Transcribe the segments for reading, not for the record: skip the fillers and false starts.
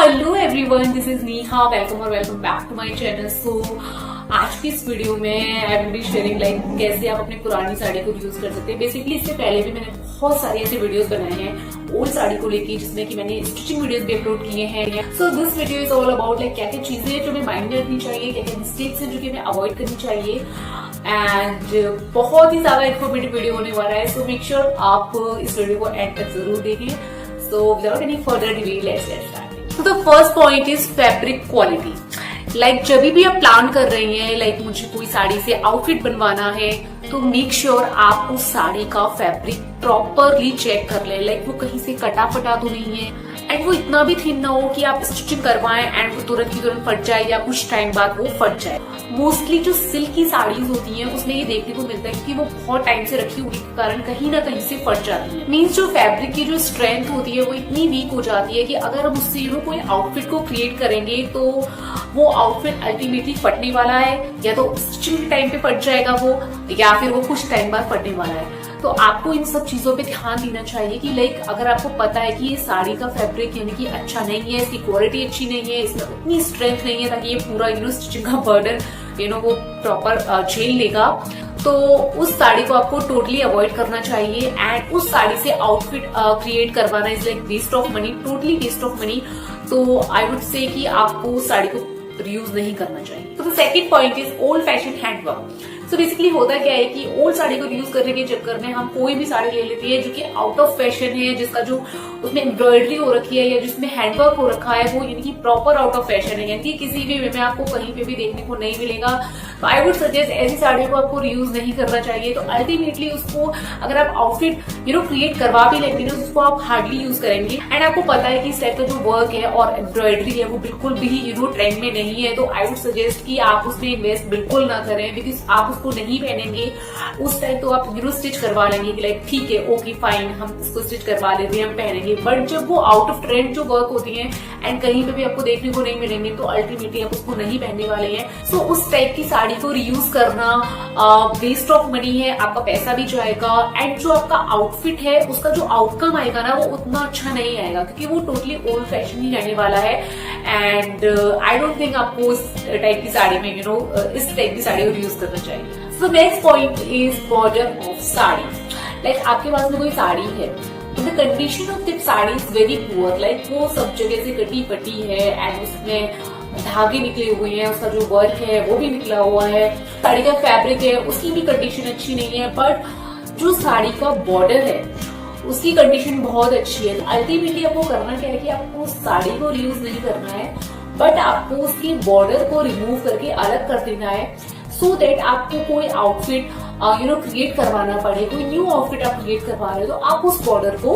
Hello everyone, this is Neha. Welcome और welcome back to my channel. So आज की इस वीडियो में I will be sharing like कैसे आप अपनी पुरानी साड़ी को यूज कर सकते हैं। बेसिकली इससे पहले भी मैंने बहुत सारे ऐसे वीडियोस बनाए हैं ओल्ड साड़ी को लेके, जिसमें कि मैंने स्टिचिंग वीडियोस भी अपलोड किए हैं। So this video is all about like क्या क्या चीजें हैं जो हमें माइंड में रखनी चाहिए, क्या क्या मिस्टेक्स हैं जो कि हमें अवॉइड करनी चाहिए। एंड बहुत ही ज्यादा इन्फॉर्मेटिव वीडियो होने वाला है, सो मेक श्योर आप इस वीडियो को एंड तक जरूर देखें। So without any further delay let's get started. So the first point is fabric quality. Like जब भी आप प्लान कर रही हैं लाइक मुझे कोई साड़ी से आउटफिट बनवाना है, तो मेक श्योर आप उस साड़ी का फैब्रिक प्रॉपरली चेक कर लें। लाइक वो कहीं से कटा फटा तो नहीं है, एंड वो इतना भी थिन ना हो कि आप स्टिचिंग करवाएं एंड वो तुरंत की तुरंत फट जाए या कुछ टाइम बाद वो फट जाए। मोस्टली जो सिल्क की साड़ीज होती हैं उसमें ये देखने को मिलता है कि वो बहुत टाइम से रखी होने के कारण कहीं ना कहीं से फट जाती है। मीन्स जो फैब्रिक की जो स्ट्रेंथ होती है वो इतनी वीक हो जाती है कि अगर हम उससे कोई आउटफिट को क्रिएट करेंगे तो वो आउटफिट अल्टीमेटली फटने वाला है, या तो स्टिचिंग के टाइम पे फट जाएगा वो, या फिर वो कुछ टाइम बाद फटने वाला है। तो आपको इन सब चीजों पे ध्यान देना चाहिए कि लाइक अगर आपको पता है कि ये साड़ी का फैब्रिक यानी कि अच्छा नहीं है, इसकी क्वालिटी अच्छी नहीं है, इसमें उतनी स्ट्रेंथ नहीं है ताकि ये पूरा स्टिचिंग का बर्डन वो प्रॉपर झेल लेगा, तो उस साड़ी को आपको टोटली अवॉइड करना चाहिए। एंड उस साड़ी से आउटफिट क्रिएट करवाना is like waste of money, totally waste of money. तो आई वुड से कि आपको उस साड़ी को यूज नहीं करना चाहिए। तो the second point is old fashion handwork. So basically होता क्या है कि ओल्ड साड़ी को यूज करने के चक्कर में हम कोई भी साड़ी ले लेती है जो कि आउट ऑफ फैशन है, जिसका जो उसमें एम्ब्रॉयडरी हो रखी है या जिसमें हैंडवर्क हो रखा है वो यानी कि प्रॉपर आउट ऑफ फैशन है, यानी कि किसी भी वे में आपको कहीं पे भी देखने को नहीं मिलेगा। तो आई वुड सजेस्ट ऐसी साड़ियों को आपको यूज नहीं करना चाहिए। तो अल्टीमेटली उसको अगर आप आउटफिट क्रिएट करवा भी लेंगे ना, उसको आप हार्डली यूज करेंगे। एंड आपको पता है कि इस टाइप का जो वर्क है और एम्ब्रॉयडरी है वो बिल्कुल भी ट्रेंड में नहीं है। तो आई वुड सजेस्ट कि आप उसमें इन्वेस्ट बिल्कुल ना करें, बिकॉज आप उसको नहीं पहनेंगे उस टाइम तो आप स्टिच करवा लेंगे कि लाइक ठीक है, ओके फाइन, हम इसको स्टिच करवा लेते हैं, हम पहनेंगे। बट जब वो आउट ऑफ ट्रेंड जो वर्क होती है एंड कहीं पे भी आपको देखने को नहीं मिलेंगे, तो अल्टीमेटली आप उसको नहीं पहनने वाले हैं। सो उस टाइप की साड़ी को रीयूज करना वेस्ट ऑफ मनी है, आपका पैसा भी जाएगा एंड जो आपका आउटफिट है उसका जो आउटकम आएगा ना वो उतना अच्छा नहीं आएगा, क्योंकि वो टोटली ओल्ड फैशन ही रहने वाला है। एंड आई डोंट थिंक आपको इस टाइप की साड़ी में इस टाइप की साड़ी को यूज करना चाहिए। So next point is border of sari. Like आपके पास में कोई साड़ी है, the condition of that sari is very poor. Like वो सब जगह से कटी पटी है एंड उसमें धागे निकले हुए हैं, उसका जो वर्क है वो भी निकला हुआ है, साड़ी का फैब्रिक है उसकी भी कंडीशन अच्छी नहीं है। बट जो साड़ी का बॉर्डर है उसकी कंडीशन बहुत अच्छी है। अल्टीमेटली आपको करना क्या है कि आपको उस साड़ी को रीयूज नहीं करना है, बट आपको उसके बॉर्डर को रिमूव करके अलग कर देना है, सो दैट आपको कोई आउटफिट क्रिएट करवाना पड़े, कोई न्यू आउटफिट आप क्रिएट करवा रहे हो तो आप उस बॉर्डर को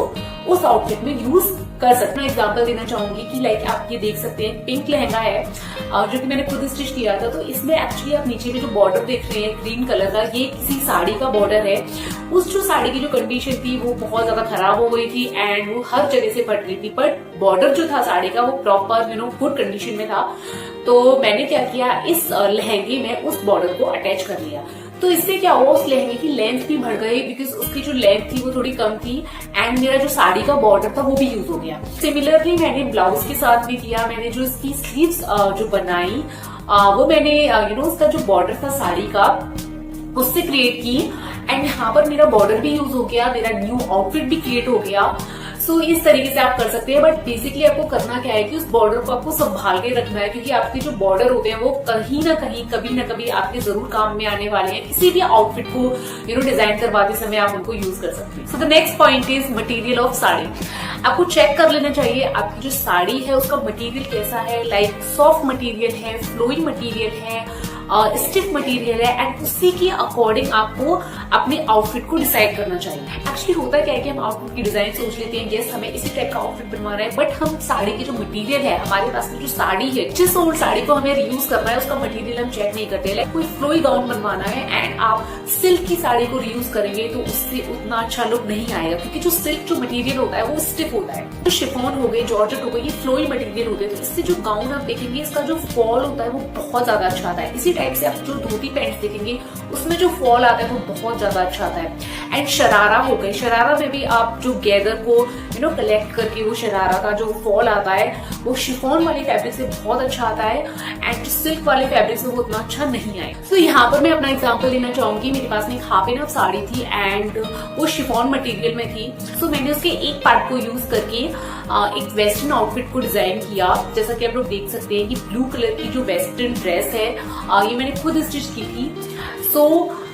उस आउटफिट में यूज कर सकते हैं। एग्जांपल देना चाहूंगी कि लाइक आप ये देख सकते हैं, पिंक लहंगा है जो कि मैंने खुद स्टिच किया था। तो इसमें एक्चुअली आप नीचे में जो बॉर्डर देख रहे हैं ग्रीन कलर का, ये किसी साड़ी का बॉर्डर है। उस जो साड़ी की जो कंडीशन थी वो बहुत ज्यादा खराब हो गई थी एंड वो हर जगह से फट रही थी, बट बॉर्डर जो था साड़ी का वो प्रॉपर गुड कंडीशन में था। तो मैंने क्या किया, इस लहंगे में उस बॉर्डर को अटैच कर लिया। तो इससे क्या हुआ, उस लहंगे की लेंथ भी बढ़ गई, बिकॉज उसकी जो लेंथ थी वो थोड़ी कम थी एंड मेरा जो साड़ी का बॉर्डर था वो भी यूज हो गया। सिमिलरली मैंने ब्लाउज के साथ भी किया। मैंने जो इसकी स्लीव्स जो बनाई वो मैंने उसका जो बॉर्डर था साड़ी का उससे क्रिएट की एंड यहाँ पर मेरा बॉर्डर भी यूज हो गया, मेरा न्यू आउटफिट भी क्रिएट हो गया। सो इस तरीके से आप कर सकते हैं। बट बेसिकली आपको करना क्या है कि उस बॉर्डर को आपको संभाल के रखना है, क्योंकि आपके जो बॉर्डर होते हैं वो कहीं ना कहीं कभी ना कभी आपके जरूर काम में आने वाले हैं। किसी भी आउटफिट को डिजाइन करवाते समय आप उनको यूज कर सकते हैं। So the next point is material of sari. आपको चेक कर लेना चाहिए आपकी जो साड़ी है उसका मटेरियल कैसा है। लाइक सॉफ्ट मटेरियल है, फ्लोइंग मटेरियल है, स्टिफ मटेरियल है, एंड उसी के अकॉर्डिंग आपको अपने आउटफिट को डिसाइड करना चाहिए। एक्चुअली होता क्या है कि हम आउटफिट की डिजाइन सोच लेते हैं, यस हमें इसी टाइप का आउटफिट बनवाना है, बट हम साड़ी की जो मटेरियल है, हमारे पास में जो साड़ी है, जिस ओल्ड साड़ी को हमें रीयूज करना है उसका मटेरियल हम चेक नहीं करते। लाइक कोई फ्लोई गाउन बनवाना है एंड आप सिल्क की साड़ी को रीयूज करेंगे तो उससे उतना अच्छा लुक नहीं आएगा, क्योंकि जो सिल्क जो मटेरियल होता है वो स्टिफ होता है। तो शिफॉन हो गई, जॉर्जेट हो गई, ये फ्लोई मटेरियल होते हैं, तो इससे जो गाउन आप देखेंगे इसका जो फॉल होता है वो बहुत ज्यादा अच्छा आता है। इसी टाइप से आप जो धोती पैंट देखेंगे उसमें जो फॉल आता है वो बहुत ज्यादा अच्छा आता है। एंड शरारा हो गई, शरारा में भी आप जो गैदर को कलेक्ट करके वो शरारा का जो फॉल आता है वो शिफॉन वाले फैब्रिक से बहुत अच्छा आता है एंड सिल्क वाले फैब्रिक से वो उतना अच्छा नहीं आएगा। तो यहाँ पर मैं अपना एग्जांपल लेना चाहूंगी। मेरे पास में एक हाफ एनफ साड़ी थी एंड वो शिफॉन मटेरियल में थी। सो मैंने उसके एक पार्ट को यूज करके एक वेस्टर्न आउटफिट को डिजाइन किया। जैसा कि आप लोग देख सकते हैं कि ब्लू कलर की जो वेस्टर्न ड्रेस है ये मैंने खुद स्टिच की थी। सो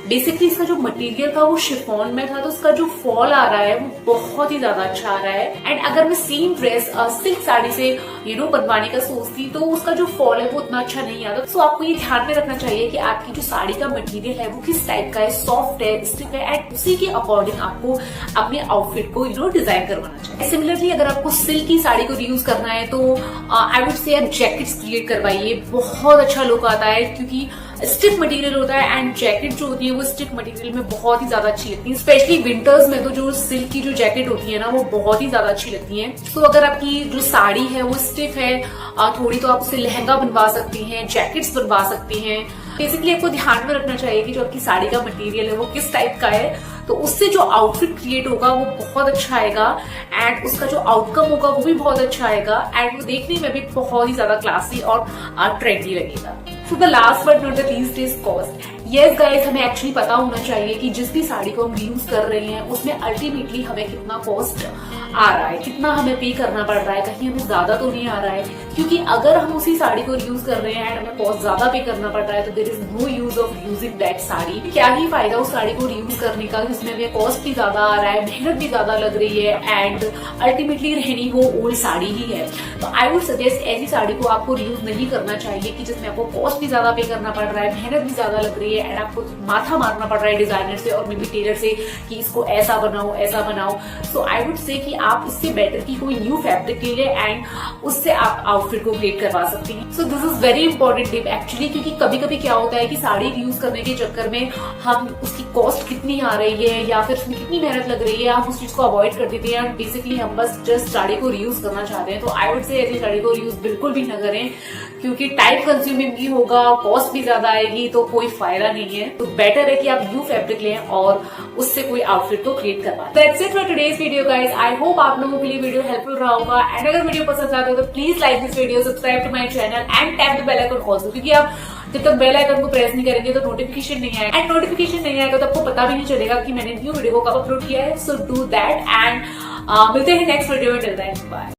बेसिकली इसका जो मटेरियल था वो शिफॉन में था, तो उसका जो फॉल आ रहा है वो बहुत ही ज्यादा अच्छा आ रहा है। एंड अगर मैं सेम ड्रेस सिल्क साड़ी से बनवाने का सोचती तो उसका जो फॉल है वो उतना अच्छा नहीं आता। सो आपको ये ध्यान में रखना चाहिए कि आपकी जो साड़ी का मटेरियल है वो किस टाइप का है, सॉफ्ट है, स्टिफ है, एंड उसी के अकॉर्डिंग आपको अपने आउटफिट को डिजाइन करवाना चाहिए। सिमिलरली अगर आपको सिल्क की साड़ी को रीयूज करना है तो आई वुड से आप जैकेट्स क्रिएट करवाइए, बहुत अच्छा लुक आता है क्योंकि स्टिफ मटेरियल होता है एंड जैकेट जो होती है वो स्टिफ मटेरियल में बहुत ही ज्यादा अच्छी लगती है। स्पेशली विंटर्स में तो जो सिल्क की जो जैकेट होती है ना वो बहुत ही ज्यादा अच्छी लगती है। तो अगर आपकी जो साड़ी है वो स्टिफ है थोड़ी, तो आप उससे लहंगा बनवा सकती हैं, जैकेट्स बनवा सकती हैं। बेसिकली आपको ध्यान में रखना चाहिए कि जो आपकी साड़ी का मटेरियल है वो किस टाइप का है, तो उससे जो आउटफिट क्रिएट होगा वो बहुत अच्छा आएगा एंड उसका जो आउटकम होगा वो भी बहुत अच्छा आएगा एंड वो देखने में भी बहुत ही ज्यादा क्लासी और ट्रेंडी लगेगा। So the last but not the least is cost. Yes guys, हमें एक्चुअली पता होना चाहिए कि जिस भी साड़ी को हम यूज कर रहे हैं उसमें अल्टीमेटली हमें कितना कॉस्ट आ रहा है, कितना हमें पे करना पड़ रहा है, कहीं हमें ज्यादा तो नहीं आ रहा है। क्योंकि अगर हम उसी साड़ी को यूज कर रहे हैं एंड हमें कॉस्ट ज्यादा पे करना पड़ रहा है तो there is no use of using that sari. क्या ही फायदा उस साड़ी को यूज करने का जिसमें हमें कॉस्ट भी ज्यादा आ रहा है, मेहनत भी ज्यादा लग रही है एंड अल्टीमेटली रहनी वो ओल्ड साड़ी ही है। तो आई वुड सजेस्ट ऐसी साड़ी को आपको यूज नहीं करना चाहिए कि जिसमें आपको कॉस्ट भी ज्यादा पे करना पड़ रहा है, मेहनत भी ज्यादा लग रही है एंड आपको माथा मारना पड़ रहा है डिजाइनर से और मे बी टेलर से कि इसको ऐसा बनाओ ऐसा बनाओ। सो आई वुड से कि आप इससे बेटर की कोई न्यू फैब्रिक ले लें एंड उससे आप आउटफिट को क्रिएट करवा सकते हैं। So this is very important tip actually, क्योंकि कभी कभी क्या होता है कि साड़ी यूज करने के चक्कर में हम उसकी कॉस्ट कितनी आ रही है या फिर उसमें कितनी मेहनत लग रही है हम उस चीज को अवॉइड कर देते हैं। बेसिकली हम बस जस्ट साड़ी को रीयूज करना चाहते हैं। तो आई वुड से ऐसी साड़ी को रीयूज बिल्कुल भी न करें क्योंकि टाइम कंज्यूमिंग भी होगा, कॉस्ट भी ज्यादा आएगी, तो कोई फायदा नहीं है। तो बेटर है कि आप न्यू फैब्रिक लें और उससे कोई आउटफिट को क्रिएट करवाएं। That's it for today's video guys. I hope आप लोगों के लिए वीडियो हेल्पफुल रहा होगा एंड अगर वीडियो पसंद आता है तो please like this video, subscribe to my channel and tap the bell icon also, क्योंकि आप जब तक बेल आइकन को प्रेस नहीं करेंगे तो नोटिफिकेशन नहीं आएगा एंड नोटिफिकेशन नहीं आएगा तो आपको पता भी नहीं चलेगा कि मैंने न्यू वीडियो को कब अपलोड किया है। सो डू दैट एंड मिलते हैं नेक्स्ट वीडियो में। Till then bye.